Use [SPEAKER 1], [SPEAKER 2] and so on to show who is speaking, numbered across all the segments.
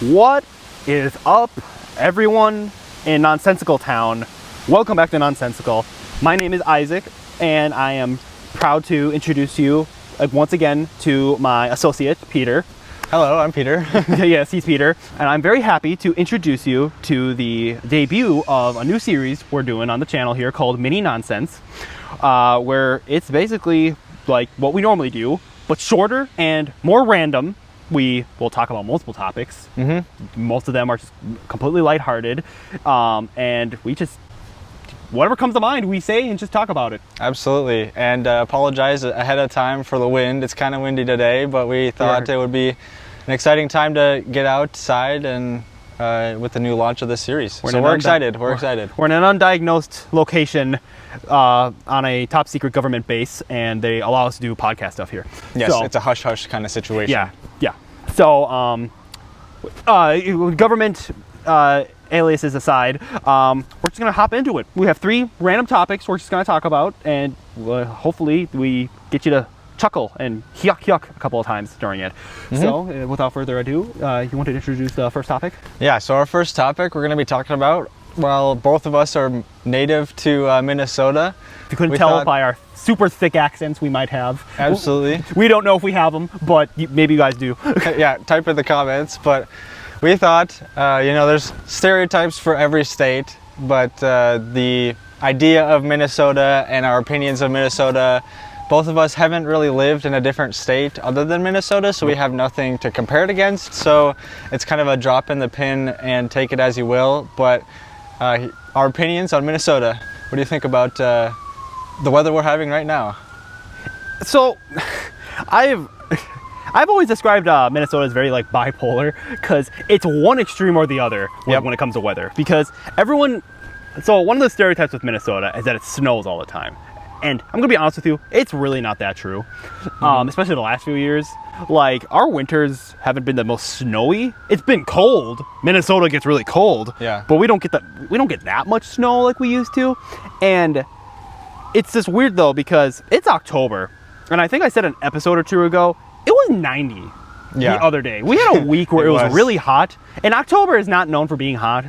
[SPEAKER 1] What is up, everyone in Nonsensical Town? Welcome back to Nonsensical. My name is Isaac, and I am proud to introduce you once again to my associate, Peter.
[SPEAKER 2] Hello, I'm Peter.
[SPEAKER 1] Yes, he's Peter. And I'm very happy to introduce you to the debut of a new series we're doing on the channel here called Mini Nonsense, where it's basically like what we normally do, but shorter and more random. We will talk about multiple topics. Most of them are just completely lighthearted. And we just, whatever comes to mind, we say and just talk about it.
[SPEAKER 2] Absolutely. And apologize ahead of time for the wind. It's kind of windy today, but we thought it would be an exciting time to get outside and with the new launch of this series. We're excited. We're excited.
[SPEAKER 1] We're in an undiagnosed location on a top secret government base, and they allow us to do podcast stuff here.
[SPEAKER 2] Yes,
[SPEAKER 1] so,
[SPEAKER 2] it's a hush-hush kind of situation.
[SPEAKER 1] Yeah. So, government aliases aside, we're just going to hop into it. We have 3 random topics we're just going to talk about, and hopefully we get you to chuckle and yuck a couple of times during it. So, without further ado, you want to introduce the first topic?
[SPEAKER 2] Yeah, so our first topic we're going to be talking about, well, both of us are native to Minnesota.
[SPEAKER 1] If you couldn't tell by our super thick accents we might have.
[SPEAKER 2] Absolutely.
[SPEAKER 1] We don't know if we have them, but maybe you guys do.
[SPEAKER 2] Yeah, type in the comments. But we thought, there's stereotypes for every state, but the idea of Minnesota and our opinions of Minnesota, both of us haven't really lived in a different state other than Minnesota, so we have nothing to compare it against. So it's kind of a drop in the pin and take it as you will. But our opinions on Minnesota. What do you think about the weather we're having right now?
[SPEAKER 1] So, I've always described Minnesota as very bipolar, because it's one extreme or the other when it comes to weather. Because one of the stereotypes with Minnesota is that it snows all the time. And I'm gonna be honest with you, it's really not that true. Especially the last few years. Our winters haven't been the most snowy. It's been cold. Minnesota gets really cold.
[SPEAKER 2] Yeah.
[SPEAKER 1] But we don't get that much snow like we used to. And it's just weird though, because it's October. And I think I said an episode or 2 ago, it was 90 the other day. We had a week where it was really hot. And October is not known for being hot.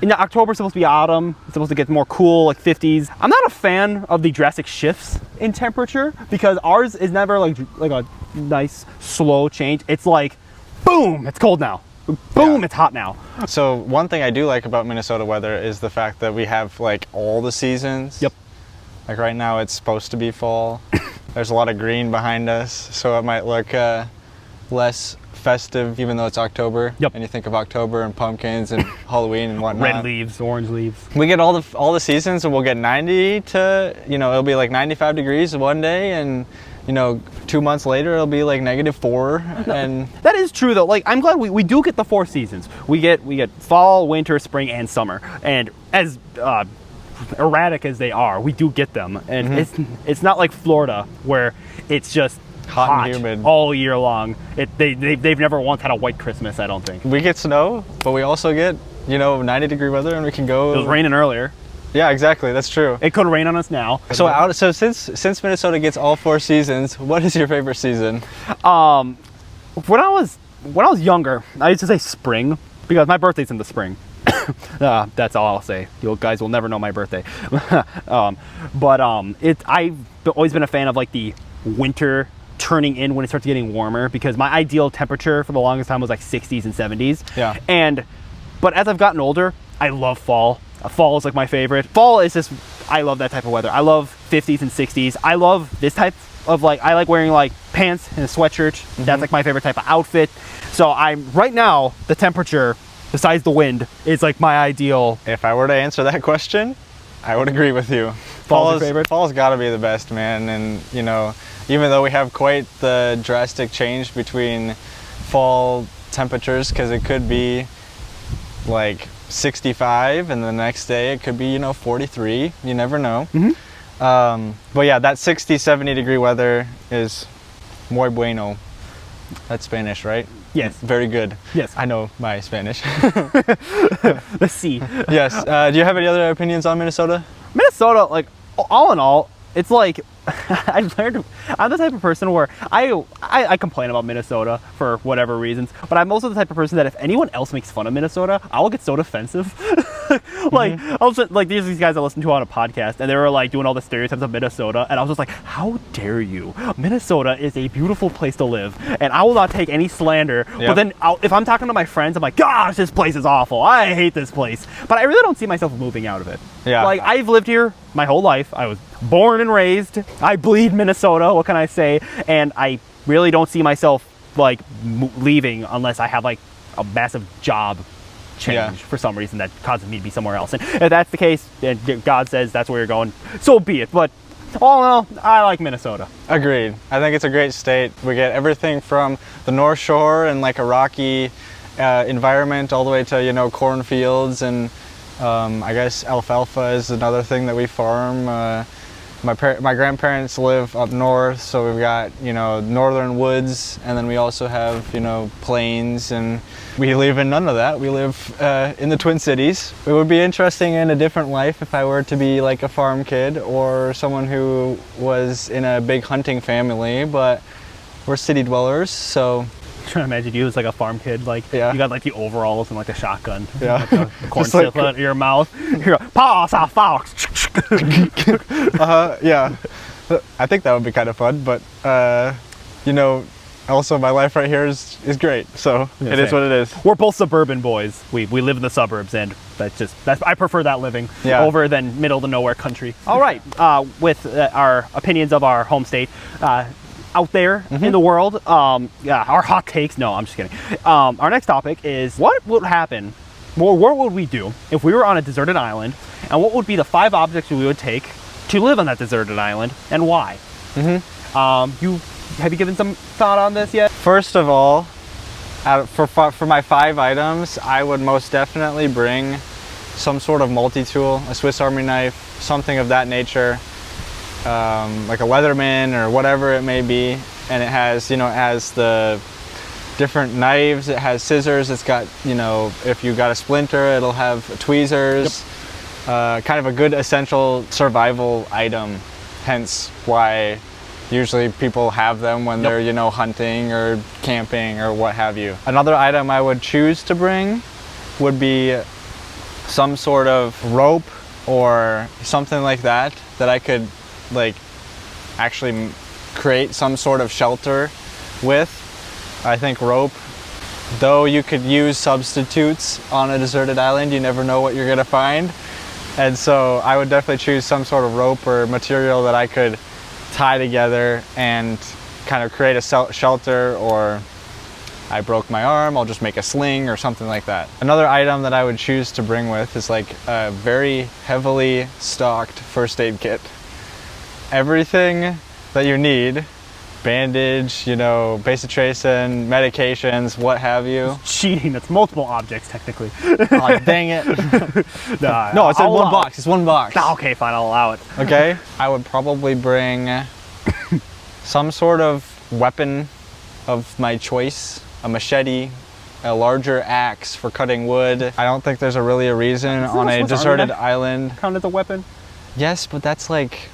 [SPEAKER 1] And October is supposed to be autumn. It's supposed to get more cool, like 50s. I'm not a fan of the drastic shifts in temperature, because ours is never like a nice slow change. It's like, boom, it's cold now. Boom, it's hot now.
[SPEAKER 2] So one thing I do like about Minnesota weather is the fact that we have all the seasons.
[SPEAKER 1] Yep.
[SPEAKER 2] Like right now it's supposed to be fall. There's a lot of green behind us, so it might look less festive even though it's October.
[SPEAKER 1] Yep.
[SPEAKER 2] And you think of October and pumpkins and Halloween and whatnot.
[SPEAKER 1] Red leaves, orange leaves.
[SPEAKER 2] We get all the seasons, and we'll get 90 to, it'll be like 95 degrees one day, and 2 months later it'll be like -4. And
[SPEAKER 1] that is true though. I'm glad we do get the 4 seasons. We get fall, winter, spring, and summer. And as erratic as they are, we do get them. And it's not like Florida where it's just hot
[SPEAKER 2] and humid
[SPEAKER 1] all year long. They've never once had a white Christmas, I don't think.
[SPEAKER 2] We get snow, but we also get 90-degree weather, and we can go.
[SPEAKER 1] It was raining earlier.
[SPEAKER 2] Yeah, exactly. That's true.
[SPEAKER 1] It could rain on us now.
[SPEAKER 2] So since Minnesota gets all 4 seasons, what is your favorite season?
[SPEAKER 1] When I was younger, I used to say spring, because my birthday's in the spring. That's all I'll say. You guys will never know my birthday. I've always been a fan of the winter turning in when it starts getting warmer, because my ideal temperature for the longest time was 60s and 70s.
[SPEAKER 2] Yeah.
[SPEAKER 1] But as I've gotten older, I love fall. Fall is my favorite. Fall is just, I love that type of weather. I love 50s and 60s. I love this type of I like wearing pants and a sweatshirt. That's my favorite type of outfit. So right now, the temperature, besides the wind, is my ideal.
[SPEAKER 2] If I were to answer that question, I would agree with you.
[SPEAKER 1] Fall's your favorite?
[SPEAKER 2] Fall's got to be the best, man. And even though we have quite the drastic change between fall temperatures, because it could be 65 and the next day it could be 43. You never know. But yeah, that 60-70 degree weather is muy bueno. That's Spanish, right?
[SPEAKER 1] Yes.
[SPEAKER 2] Very good.
[SPEAKER 1] Yes.
[SPEAKER 2] I know my Spanish.
[SPEAKER 1] Let's see.
[SPEAKER 2] Yes. Do you have any other opinions on Minnesota?
[SPEAKER 1] Minnesota, all in all, it's like I've learned. I'm the type of person where I complain about Minnesota for whatever reasons, but I'm also the type of person that if anyone else makes fun of Minnesota, I will get so defensive. Like like there's these guys I listen to on a podcast, and they were like doing all the stereotypes of Minnesota, and I was just like, how dare you? Minnesota is a beautiful place to live, and I will not take any slander. But then if I'm talking to my friends, I'm like, gosh, this place is awful. I hate this place. But I really don't see myself moving out of it.
[SPEAKER 2] Yeah.
[SPEAKER 1] Like I've lived here my whole life. I was born and raised. I bleed Minnesota. What can I say? And I really don't see myself like leaving unless I have like a massive job change for some reason that causes me to be somewhere else. And if that's the case, and God says that's where you're going, so be it. But all in all, I like Minnesota.
[SPEAKER 2] Agreed. I think it's a great state. We get everything from the North Shore and like a rocky environment all the way to, you know, cornfields, and I guess alfalfa is another thing that we farm. My grandparents live up north, so we've got, you know, northern woods, and then we also have, you know, plains, and we live in none of that. We live in the Twin Cities. It would be interesting in a different life if I were to be like a farm kid or someone who was in a big hunting family, but we're city dwellers, so.
[SPEAKER 1] I'm trying to imagine you as like a farm kid, like you got like the overalls and like a shotgun,
[SPEAKER 2] like
[SPEAKER 1] a corn stick in your mouth. You're like, paws off, fox.
[SPEAKER 2] Yeah, I think that would be kind of fun, but you know, also my life right here is great, so it is what it is.
[SPEAKER 1] We're both suburban boys. We live in the suburbs, and that's I prefer that living over than middle to nowhere country. All right, with our opinions of our home state out there in the world, our hot takes. No, I'm just kidding. Our next topic is what would happen. Well, what would we do if we were on a deserted island, and what would be the 5 objects we would take to live on that deserted island, and why? Have you given some thought on this yet?
[SPEAKER 2] First of all, for my 5 items, I would most definitely bring some sort of multi-tool, a Swiss Army knife, something of that nature, like a Leatherman or whatever it may be. And it has, you know, it has the different knives, it has scissors, it's got, you know, if you got a splinter, it'll have tweezers. Kind of a good essential survival item, hence why usually people have them when they're, you know, hunting or camping or what have you. Another item I would choose to bring would be some sort of rope or something like that I could like actually create some sort of shelter with. I think rope, though you could use substitutes on a deserted island, you never know what you're gonna find. And so I would definitely choose some sort of rope or material that I could tie together and kind of create a shelter, or I broke my arm, I'll just make a sling or something like that. Another item that I would choose to bring with is like a very heavily stocked first aid kit. Everything that you need, bandage, you know, bacitracin, medications, what have you.
[SPEAKER 1] Cheating, that's multiple objects technically.
[SPEAKER 2] Oh, dang it. No, it's in one box. It's one box.
[SPEAKER 1] Okay, fine, I'll allow it.
[SPEAKER 2] Okay. I would probably bring some sort of weapon of my choice, a machete, a larger axe for cutting wood. I don't think there's really a reason on a deserted island.
[SPEAKER 1] Count as a weapon?
[SPEAKER 2] Yes, but that's like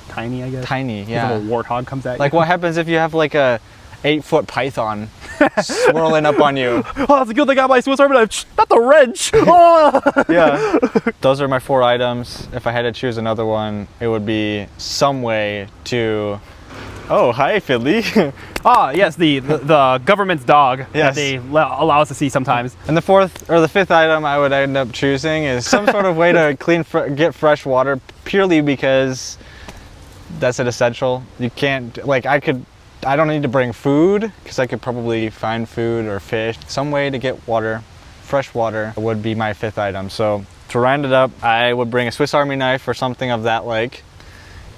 [SPEAKER 1] tiny, I guess.
[SPEAKER 2] Tiny, yeah.
[SPEAKER 1] If a warthog comes at you.
[SPEAKER 2] Like, what happens if you have like a 8-foot python swirling up on you?
[SPEAKER 1] Oh, that's a good thing I got my Swiss Army knife. Not the wrench. Oh.
[SPEAKER 2] Yeah. Those are my 4 items. If I had to choose another one, it would be some way to. Oh, hi, Fiddly.
[SPEAKER 1] Ah, yes, the government's dog that
[SPEAKER 2] Yes.
[SPEAKER 1] they allow us to see sometimes.
[SPEAKER 2] And the 4th or the 5th item I would end up choosing is some sort of way to get fresh water, purely because that's an essential. You can't, like, I don't need to bring food because I could probably find food or fish. Some way to get water, fresh water, would be my 5th item. So to round it up, I would bring a Swiss Army knife or something of that like.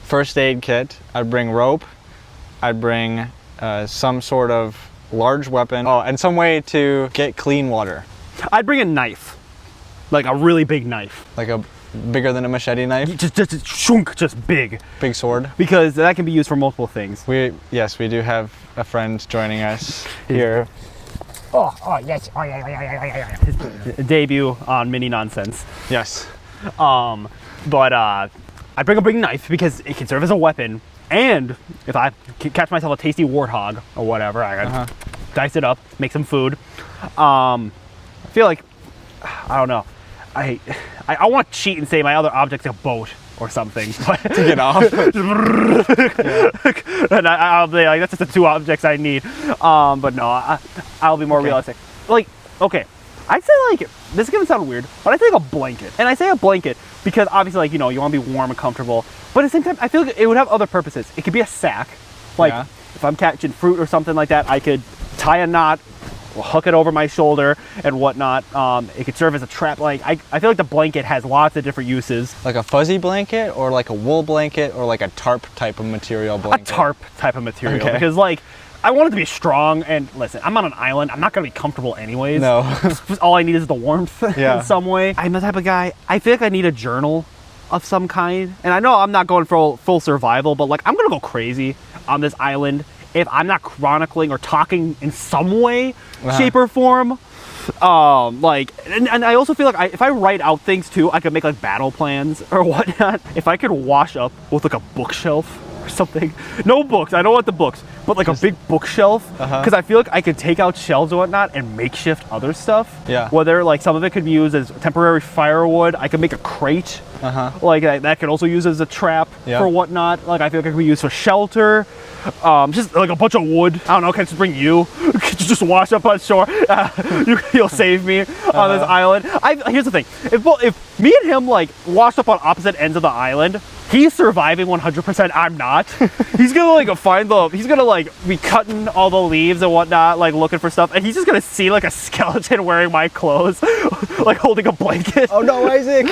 [SPEAKER 2] First aid kit, I'd bring rope. I'd bring some sort of large weapon. Oh, and some way to get clean water.
[SPEAKER 1] I'd bring a knife, like a really big knife.
[SPEAKER 2] Like a bigger than a machete knife?
[SPEAKER 1] Just shunk, just big.
[SPEAKER 2] Big sword?
[SPEAKER 1] Because that can be used for multiple things.
[SPEAKER 2] Yes, we do have a friend joining us here.
[SPEAKER 3] Oh, yes. Oh, yeah.
[SPEAKER 1] His debut on Mini Nonsense.
[SPEAKER 2] Yes.
[SPEAKER 1] But I bring a big knife because it can serve as a weapon. And if I catch myself a tasty warthog or whatever, I gotta dice it up, make some food. I feel like, I don't know. I want to cheat and say my other object's a boat or something. To
[SPEAKER 2] get off.
[SPEAKER 1] And I'll be like, that's just the two objects I need. But no, I'll be more realistic. Like, okay, I'd say like, this is gonna sound weird, but I think a blanket. And I say a blanket because obviously, like, you know, you want to be warm and comfortable. But at the same time, I feel like it would have other purposes. It could be a sack. Like, if I'm catching fruit or something like that, I could tie a knot, hook it over my shoulder and whatnot. It could serve as a trap. Like, I feel like the blanket has lots of different uses.
[SPEAKER 2] Like a fuzzy blanket or like a wool blanket or like a tarp type of material blanket?
[SPEAKER 1] A tarp type of material. Okay. Because, like, I want it to be strong, and listen, I'm on an island. I'm not going to be comfortable anyways.
[SPEAKER 2] No.
[SPEAKER 1] All I need is the warmth in some way. I'm the type of guy, I feel like I need a journal of some kind. And I know I'm not going for full survival, but like, I'm going to go crazy on this island if I'm not chronicling or talking in some way, shape or form. Like, and I also feel like if I write out things too, I could make like battle plans or whatnot. If I could wash up with like a bookshelf or something. No books, I don't want the books, but like a big bookshelf, because I feel like I could take out shelves or whatnot and makeshift other stuff. Whether like some of it could be used as temporary firewood, I could make a crate, like that could also use as a trap for whatnot. Like, I feel like it could be used for shelter. Just like a bunch of wood. I don't know, can I just bring you? Could you just wash up on shore? You'll save me on this island. Here's the thing, if me and him like washed up on opposite ends of the island, he's surviving 100%, I'm not. He's gonna like he's gonna like be cutting all the leaves and whatnot, like looking for stuff, and he's just gonna see like a skeleton wearing my clothes, like holding a blanket.
[SPEAKER 2] Oh no, Isaac!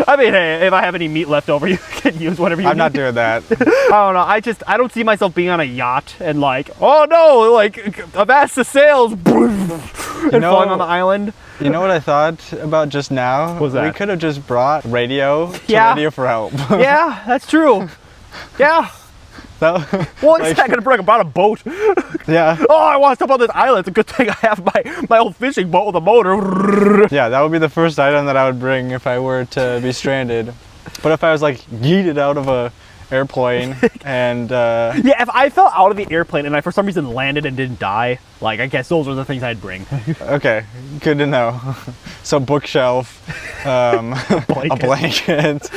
[SPEAKER 1] I mean, hey, if I have any meat left over, you can use whatever you need.
[SPEAKER 2] I'm not doing that.
[SPEAKER 1] I don't know. I don't see myself being on a yacht and like, oh no, like avast the sails and falling on the island.
[SPEAKER 2] You know what I thought about just now?
[SPEAKER 1] What was that?
[SPEAKER 2] We could have just brought radio to Radio for Help.
[SPEAKER 1] Yeah, that's true. Yeah. Well, it's not gonna bring about a boat.
[SPEAKER 2] Yeah.
[SPEAKER 1] Oh, I want to step on this island. It's a good thing I have my old fishing boat with a motor.
[SPEAKER 2] Yeah, that would be the first item that I would bring if I were to be stranded. But if I was like yeeted out of a airplane and
[SPEAKER 1] yeah, if I fell out of the airplane and I for some reason landed and didn't die, like, I guess those are the things I'd bring.
[SPEAKER 2] Okay, good to know. So bookshelf, a blanket.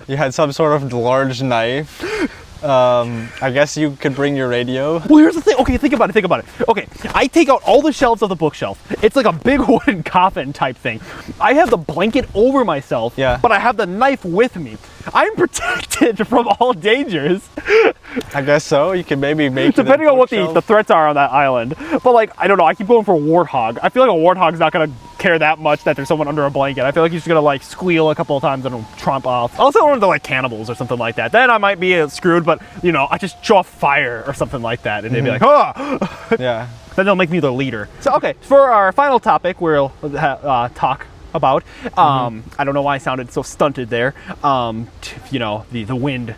[SPEAKER 2] You had some sort of large knife. I guess you could bring your radio.
[SPEAKER 1] Well, here's the thing. Okay, think about it. Okay, I take out all the shelves of the bookshelf. It's like a big wooden coffin type thing. I have the blanket over myself, but I have the knife with me. I'm protected from all dangers.
[SPEAKER 2] I guess so. You can maybe make
[SPEAKER 1] depending on what the threats are on that island. But like, I don't know, I keep going for warthog. I feel like a warthog's not gonna care that much that there's someone under a blanket. I feel like he's just gonna like squeal a couple of times and tromp off. Also, one of the like cannibals or something like that. Then I might be screwed, but you know, I just show off fire or something like that, and they'd be like, oh!
[SPEAKER 2] Yeah.
[SPEAKER 1] Then they'll make me the leader. So okay, for our final topic, we'll talk about. I don't know why I sounded so stunted there. You know, the wind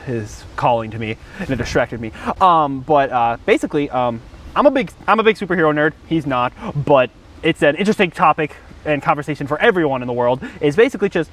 [SPEAKER 1] is calling to me and it distracted me. But basically, I'm a big superhero nerd. He's not, but it's an interesting topic and conversation for everyone in the world. Is basically just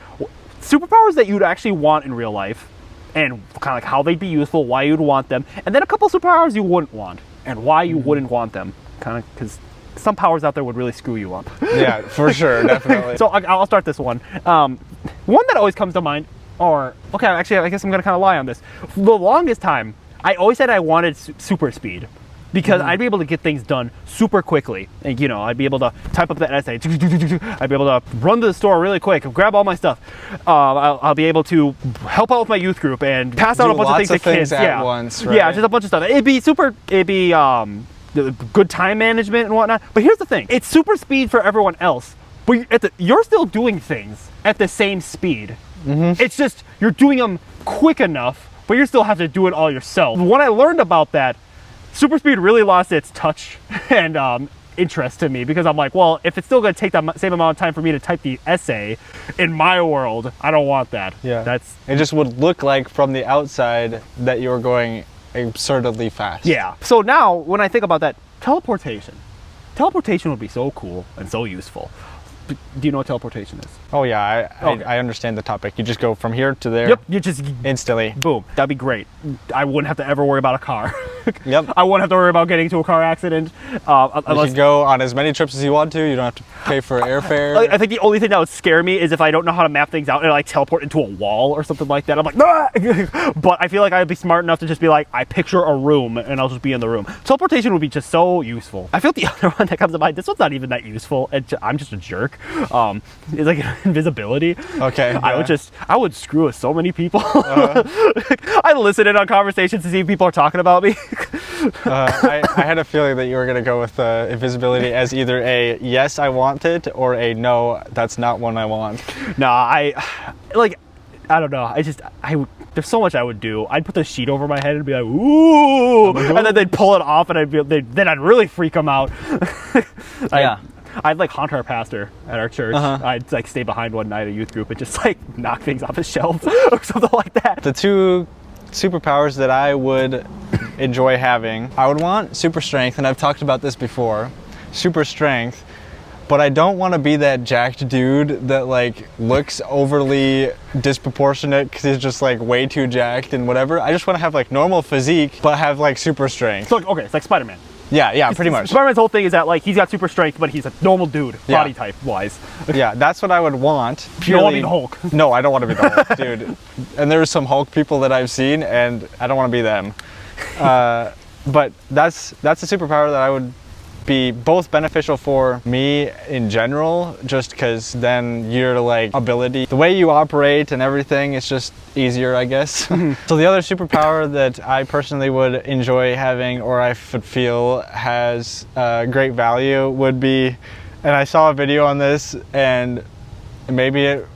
[SPEAKER 1] superpowers that you'd actually want in real life, and kind of like how they'd be useful, why you'd want them, and then a couple superpowers you wouldn't want and why you wouldn't want them. Kind of because some powers out there would really screw you up.
[SPEAKER 2] Yeah, for sure, definitely.
[SPEAKER 1] So I'll start this one. One that always comes to mind, okay, actually, I guess I'm gonna kind of lie on this. For the longest time, I always said I wanted super speed, because I'd be able to get things done super quickly. And you know, I'd be able to type up that essay. I'd be able to run to the store really quick and grab all my stuff. I'll be able to help out with my youth group and pass out a bunch of things to kids.
[SPEAKER 2] At once, right?
[SPEAKER 1] Yeah, just a bunch of stuff. It'd be good time management and whatnot. But here's the thing, it's super speed for everyone else, but you're still doing things at the same speed. It's just you're doing them quick enough, but you still have to do it all yourself. When I learned about that, super speed really lost its touch and interest to me, because I'm like, well, if it's still going to take the same amount of time for me to type the essay in my world, I don't want that.
[SPEAKER 2] Yeah, it just would look like from the outside that you're going absurdly fast.
[SPEAKER 1] Yeah. So now when I think about that, teleportation would be so cool and so useful. Do you know what teleportation is?
[SPEAKER 2] Oh yeah,
[SPEAKER 1] Okay.
[SPEAKER 2] I understand the topic. You just go from here to there.
[SPEAKER 1] Yep. You just
[SPEAKER 2] Instantly.
[SPEAKER 1] boom. That'd be great. I wouldn't have to ever worry about a car.
[SPEAKER 2] Yep.
[SPEAKER 1] I wouldn't have to worry about getting into a car accident.
[SPEAKER 2] You
[SPEAKER 1] Unless
[SPEAKER 2] can go on as many trips as you want to. You don't have to pay for airfare.
[SPEAKER 1] I think the only thing that would scare me is if I don't know how to map things out and I like teleport into a wall or something like that. I'm like, ah! But I feel like I'd be smart enough to just be like, I picture a room and I'll just be in the room. Teleportation would be just so useful. I feel like the other one that comes to mind, this one's not even that useful. I'm just a jerk. It's like invisibility.
[SPEAKER 2] Okay. Yeah.
[SPEAKER 1] I would screw with so many people. I listen in on conversations to see if people are talking about me.
[SPEAKER 2] I had a feeling that you were going to go with invisibility as either a yes, I want it, or a no, that's not one I want.
[SPEAKER 1] Nah, I don't know. There's so much I would do. I'd put the sheet over my head and be like, ooh, and then they'd pull it off, and then I'd really freak them out.
[SPEAKER 2] Yeah.
[SPEAKER 1] I'd like haunt our pastor at our church. I'd like stay behind one night at a youth group and just like knock things off his shelves or something like that.
[SPEAKER 2] The two superpowers that I would enjoy having, I would want super strength, and I've talked about this before. Super strength, but I don't want to be that jacked dude that like looks overly disproportionate because he's just like way too jacked and whatever. I just want to have like normal physique but have like super strength.
[SPEAKER 1] So okay, it's like Spider-Man.
[SPEAKER 2] Yeah, pretty much.
[SPEAKER 1] Spider-Man's whole thing is that like he's got super strength, but he's a normal dude,
[SPEAKER 2] Yeah.
[SPEAKER 1] body type wise.
[SPEAKER 2] Yeah, that's what I would want.
[SPEAKER 1] You don't want to be the Hulk.
[SPEAKER 2] No, I don't want to be the Hulk, dude. And there's some Hulk people that I've seen, and I don't want to be them. But that's a superpower that I would be both beneficial for me in general, just because then your like ability, the way you operate and everything is just easier, I guess. So the other superpower that I personally would enjoy having, or I would feel has great value, would be, and I saw a video on this, and maybe it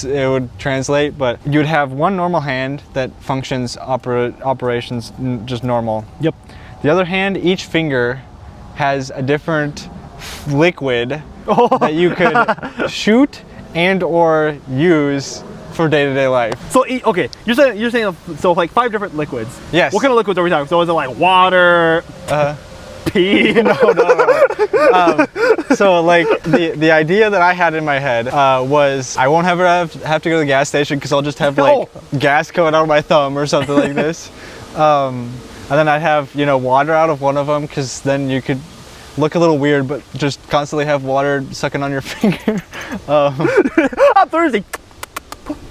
[SPEAKER 2] would translate, but you'd have one normal hand that functions operations just normal.
[SPEAKER 1] Yep.
[SPEAKER 2] The other hand, each finger has a different liquid that you could shoot and or use for day-to-day life.
[SPEAKER 1] So okay, you're saying so like 5 different liquids.
[SPEAKER 2] Yes.
[SPEAKER 1] What kind of liquids are we talking? So is it like water, pee?
[SPEAKER 2] No. So like the idea that I had in my head was I won't ever have to go to the gas station because I'll just have like gas coming out of my thumb or something like this. And then I'd have, water out of one of them, because then you could look a little weird, but just constantly have water sucking on your finger.
[SPEAKER 1] I'm thirsty.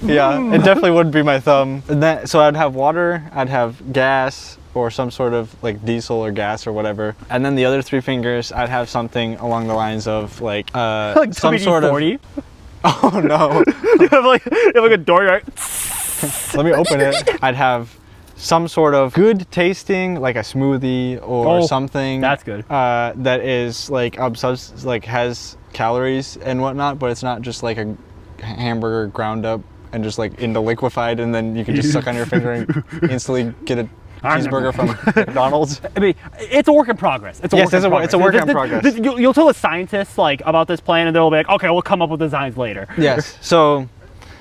[SPEAKER 2] Yeah, it definitely wouldn't be my thumb. And then, so I'd have water, I'd have gas, or some sort of like diesel or gas or whatever. And then the other 3 fingers, I'd have something along the lines of like some sort of... Oh no.
[SPEAKER 1] you have like a door, right?
[SPEAKER 2] Let me open it. I'd have some sort of good tasting, like a smoothie or something.
[SPEAKER 1] That's good.
[SPEAKER 2] That is like has calories and whatnot, but it's not just like a hamburger ground up and just like into liquefied, and then you can just suck on your finger and instantly get a cheeseburger from McDonald's.
[SPEAKER 1] I mean, it's a work in progress. It's a work in progress. You'll tell the scientists like about this plan, and they'll be like, okay, we'll come up with designs later.
[SPEAKER 2] Yes. So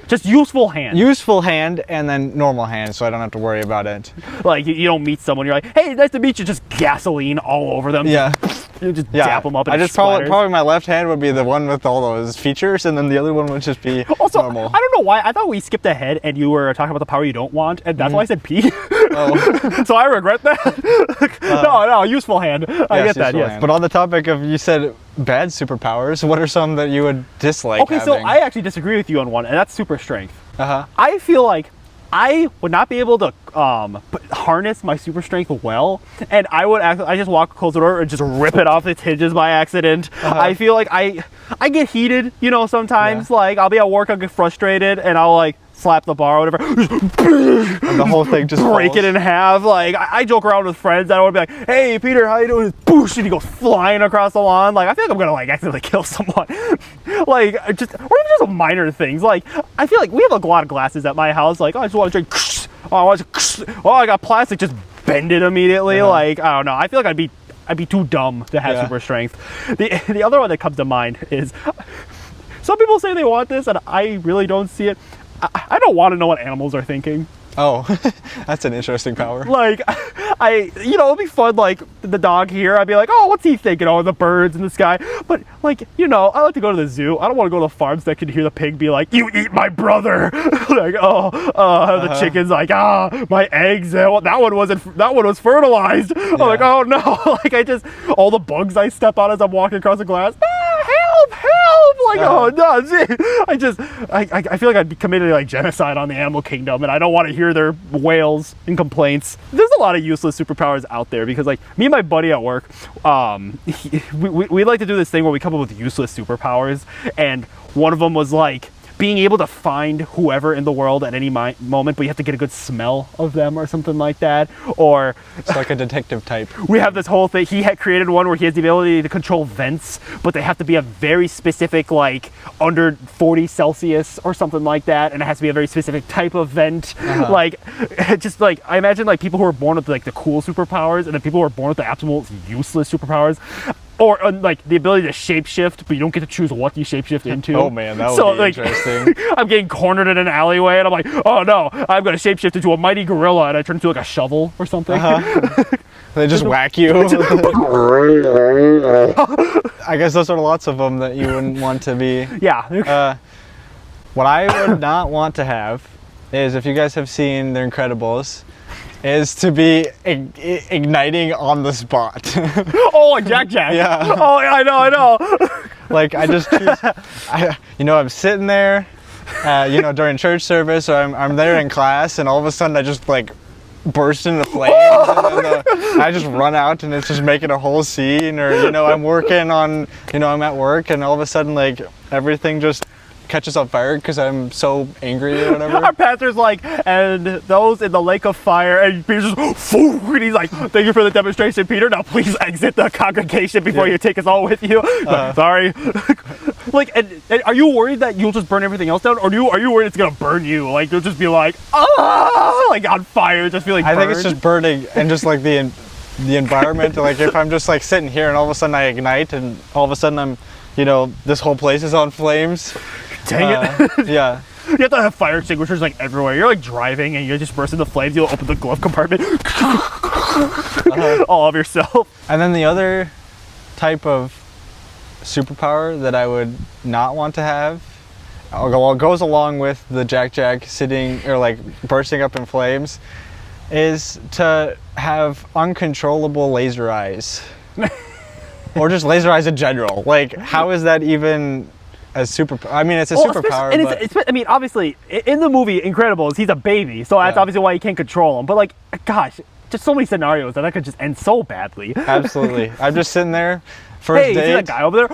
[SPEAKER 1] just useful hand.
[SPEAKER 2] Useful hand, and then normal hand, so I don't have to worry about it.
[SPEAKER 1] Like you don't meet someone, you're like, hey, nice to meet you. Just gasoline all over them.
[SPEAKER 2] Yeah.
[SPEAKER 1] You just dap them up. And
[SPEAKER 2] I just probably my left hand would be the one with all those features, and then the other one would just be
[SPEAKER 1] also
[SPEAKER 2] normal.
[SPEAKER 1] I don't know why. I thought we skipped ahead, and you were talking about the power you don't want, and that's why I said pee.
[SPEAKER 2] Oh.
[SPEAKER 1] So I regret that. No, useful hand. I get that. Yes.
[SPEAKER 2] Hand. But on the topic of, you said bad superpowers, what are some that you would dislike?
[SPEAKER 1] Okay, so I actually disagree with you on one, and that's super strength.
[SPEAKER 2] Uh-huh.
[SPEAKER 1] I feel like I would not be able to harness my super strength well, and I just close the door and just rip it off its hinges by accident. I feel like I get heated, sometimes. Yeah. Like I'll be at work, I'll get frustrated, and I'll like slap the bar or whatever,
[SPEAKER 2] and the whole thing just
[SPEAKER 1] break it in half. Like I joke around with friends that I would be like, "Hey, Peter, how you doing?" Boosh, and he goes flying across the lawn. Like I feel like I'm gonna like accidentally kill someone. Like or even just minor things. Like I feel like we have a lot of glasses at my house. Like I just want to drink. I got plastic. Just bend it immediately. Like I don't know. I feel like I'd be too dumb to have super strength. The other one that comes to mind is some people say they want this, and I really don't see it. I don't want to know what animals are thinking.
[SPEAKER 2] Oh, that's an interesting power.
[SPEAKER 1] Like, it'd be fun, like, the dog here, I'd be like, oh, what's he thinking? Oh, the birds in the sky. But, like, I like to go to the zoo. I don't want to go to the farms that could hear the pig be like, you eat my brother. Like, the chicken's like, my eggs. That one was fertilized. I'm like, oh, no. Like, all the bugs I step on as I'm walking across the glass. Help! Like, oh no, I feel like I'd be committing like genocide on the animal kingdom, and I don't want to hear their wails and complaints. There's a lot of useless superpowers out there because, like, me and my buddy at work, we like to do this thing where we come up with useless superpowers, and one of them was like being able to find whoever in the world at any moment, but you have to get a good smell of them or something like that. Or
[SPEAKER 2] it's like a detective type.
[SPEAKER 1] We have this whole thing. He had created one where he has the ability to control vents, but they have to be a very specific, like under 40 Celsius or something like that, and it has to be a very specific type of vent. Like, just like I imagine like people who are born with like the cool superpowers, and then people who are born with the absolute useless superpowers. Or like the ability to shapeshift, but you don't get to choose what you shapeshift into.
[SPEAKER 2] Oh man, that would be interesting.
[SPEAKER 1] I'm getting cornered in an alleyway, and I'm like, oh no, I'm gonna shapeshift into a mighty gorilla, and I turn into like a shovel or something.
[SPEAKER 2] They just whack you. I guess those are lots of them that you wouldn't want to be.
[SPEAKER 1] Yeah.
[SPEAKER 2] What I would not want to have is, if you guys have seen The Incredibles, is to be igniting on the spot.
[SPEAKER 1] Oh, like Jack.
[SPEAKER 2] Yeah.
[SPEAKER 1] Oh, I know.
[SPEAKER 2] Like, I just choose, I'm sitting there, during church service, or I'm there in class, and all of a sudden I just like burst into flames, and then I just run out, and it's just making a whole scene. Or, I'm working on, I'm at work, and all of a sudden, like, everything just catches on fire because I'm so angry or whatever.
[SPEAKER 1] Our pastor's like, and those in the lake of fire, and Peter's just, and he's like, thank you for the demonstration, Peter. Now please exit the congregation before you take us all with you. Sorry. Like, and are you worried that you'll just burn everything else down, or are you worried it's gonna burn you? Like, you'll just be like, like on fire, just feeling burned?
[SPEAKER 2] I think it's just burning, and just like the environment. Like, if I'm just like sitting here and all of a sudden I ignite, and all of a sudden I'm, this whole place is on flames.
[SPEAKER 1] Dang it.
[SPEAKER 2] Yeah.
[SPEAKER 1] You have to have fire extinguishers like everywhere. You're like driving and you just burst into flames. You'll open the glove compartment. All of yourself.
[SPEAKER 2] And then the other type of superpower that I would not want to have, goes along with the Jack sitting or like bursting up in flames, is to have uncontrollable laser eyes. Or just laser eyes in general. Like, how is that even a superpower? I mean, it's a superpower,
[SPEAKER 1] but... I mean, obviously, in the movie Incredibles, he's a baby, so that's obviously why you can't control him. But, like, gosh, just so many scenarios that could just end so badly.
[SPEAKER 2] Absolutely. I'm just sitting there, first date.
[SPEAKER 1] You see that guy over there?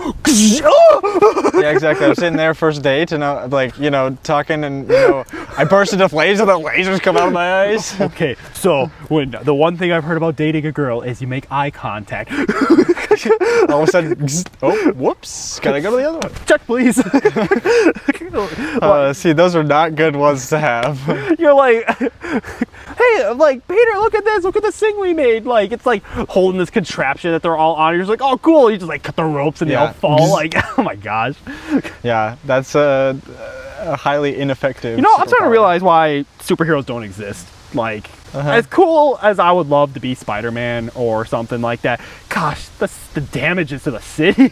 [SPEAKER 2] Yeah, exactly. I'm sitting there, first date, and I'm like, talking, and, I burst into flames, and the lasers come out of my eyes.
[SPEAKER 1] Okay, so the one thing I've heard about dating a girl is you make eye contact.
[SPEAKER 2] All of a sudden, oh, whoops, gotta go to the other one.
[SPEAKER 1] Check, please.
[SPEAKER 2] See, those are not good ones to have.
[SPEAKER 1] You're like, hey, I'm like, Peter, look at this, look at this thing we made. Like, it's like holding this contraption that they're all on. You're just like, oh, cool. You just like cut the ropes and they all fall. Like, oh my gosh.
[SPEAKER 2] Yeah, that's a highly ineffective
[SPEAKER 1] I'm starting to realize why superheroes don't exist. Like, as cool as I would love to be Spider-Man or something like that, gosh, the damages to the city.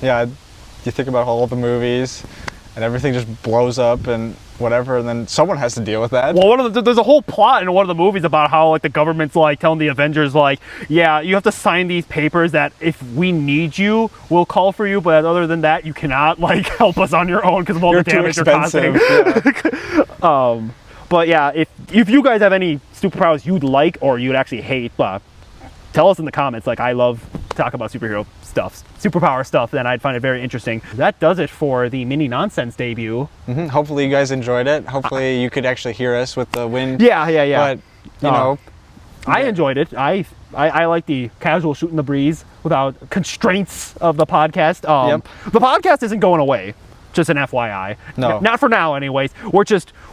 [SPEAKER 2] Yeah, you think about all the movies and everything just blows up and whatever, and then someone has to deal with that.
[SPEAKER 1] Well, there's a whole plot in one of the movies about how like the government's like telling the Avengers like, yeah, you have to sign these papers that if we need you, we'll call for you, but other than that, you cannot like help us on your own because of all the damage you're causing. Yeah. But yeah, if you guys have any superpowers you'd like or you'd actually hate, tell us in the comments. Like, I love talk about superpower stuff, then I'd find it very interesting. That does it for the Mini Nonsense debut.
[SPEAKER 2] Hopefully you guys enjoyed it. Hopefully you could actually hear us with the wind.
[SPEAKER 1] Yeah.
[SPEAKER 2] But,
[SPEAKER 1] I enjoyed it. I like the casual shooting the breeze without constraints of the podcast. The podcast isn't going away. Just an FYI.
[SPEAKER 2] No. Not
[SPEAKER 1] for now, anyways.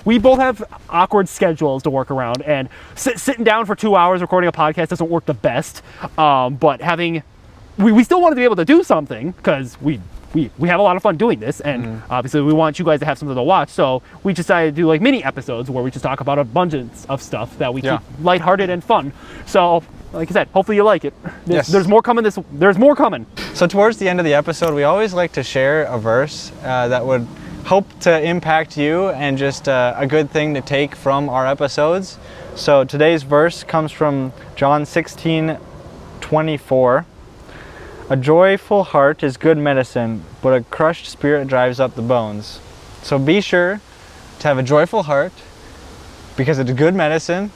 [SPEAKER 1] We both have awkward schedules to work around, and sitting down for 2 hours recording a podcast doesn't work the best. But we still want to be able to do something because we we have a lot of fun doing this, and obviously we want you guys to have something to watch, so we decided to do like mini episodes where we just talk about abundance of stuff that we keep lighthearted and fun. So like I said, hopefully you like it. There's more coming. There's more coming.
[SPEAKER 2] So towards the end of the episode, we always like to share a verse that would hope to impact you and just a good thing to take from our episodes. So today's verse comes from John 16:24. A joyful heart is good medicine, but a crushed spirit drives up the bones. So be sure to have a joyful heart because it's good medicine,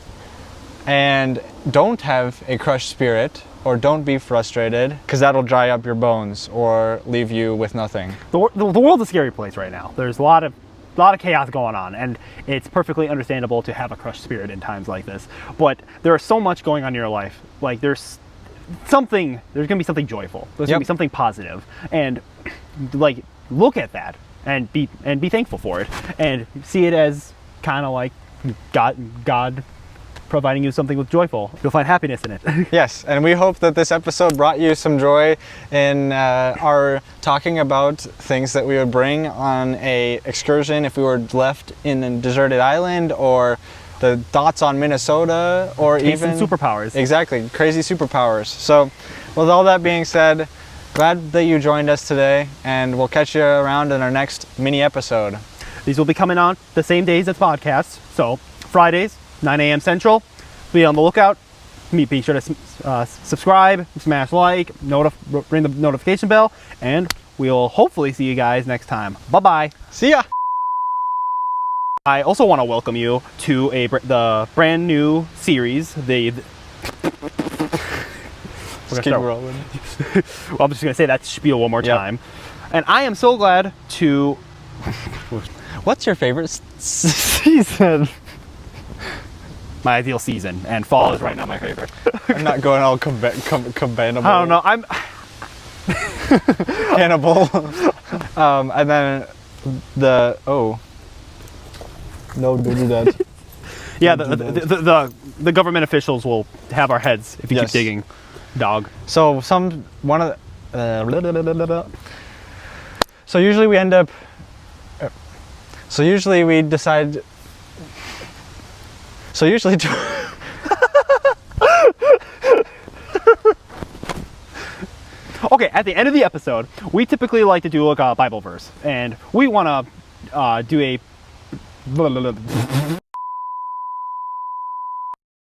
[SPEAKER 2] and don't have a crushed spirit, or don't be frustrated because that'll dry up your bones or leave you with nothing.
[SPEAKER 1] The world's a scary place right now. There's a lot of chaos going on, and it's perfectly understandable to have a crushed spirit in times like this. But there is so much going on in your life. Like there's gonna be something joyful. There's gonna be something positive, and like look at that and be thankful for it, and see it as kind of like God providing you something with joyful. You'll find happiness in it.
[SPEAKER 2] Yes, and we hope that this episode brought you some joy in our talking about things that we would bring on a excursion if we were left in a deserted island, or the thoughts on Minnesota, or even
[SPEAKER 1] superpowers.
[SPEAKER 2] Exactly, crazy superpowers. So with all that being said, glad that you joined us today, and we'll catch you around in our next mini episode.
[SPEAKER 1] These will be coming on the same days as podcasts. So Fridays, 9 a.m. Central. Be on the lookout. Be sure to subscribe, smash like, ring the notification bell, and we'll hopefully see you guys next time. Bye-bye.
[SPEAKER 2] See ya!
[SPEAKER 1] I also want to welcome you to the brand new series.
[SPEAKER 2] Keep rolling.
[SPEAKER 1] Well, I'm just going to say that spiel one more time. And I am so glad to...
[SPEAKER 2] What's your favorite season?
[SPEAKER 1] My ideal season, and fall is right now my favorite.
[SPEAKER 2] I'm not going all combanable.
[SPEAKER 1] I don't know. I'm
[SPEAKER 2] cannibal. And then no, don't do that.
[SPEAKER 1] Yeah, the government officials will have our heads if you keep digging, dog.
[SPEAKER 2] So usually we end up. So usually we decide. So usually.
[SPEAKER 1] Okay, at the end of the episode, we typically like to do like a Bible verse, and we want to do a